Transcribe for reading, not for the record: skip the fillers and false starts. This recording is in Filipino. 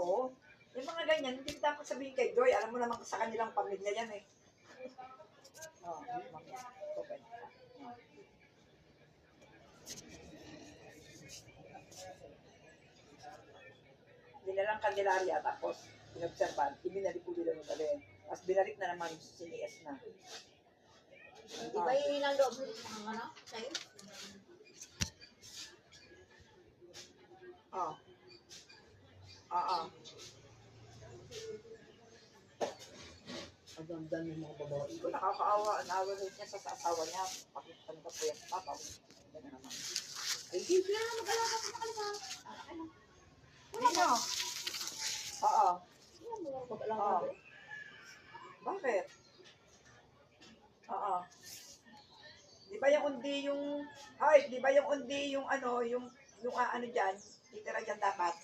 Oo. Yung mga ganyan, hindi dapat sabihin kay Joy. Alam mo naman sa kanilang pamilya yan eh. Oo, mamaya. Okay. Dinalang Candelaria, tapos inobserban, ibinalik ko nila ng gabi. Tapos binalik na naman sinias na. Di ba yun ang loob ng ano? Sa'yo? Oo. Oo. Ang ganda ng mga babae. Kung nakakaawa, ang awa niya sa asawa niya, pakitan ka po yan sa papa. Gano'n naman. Ay, di sila na mag-alaga sa kanila. Ano? Sino? Oo. Sino mo mag-alaga Oo. doon? Bakit? Oo. Di ba yung undi yung, ay, di ba yung undi yung ano, yung ano dyan, titira dyan dapat?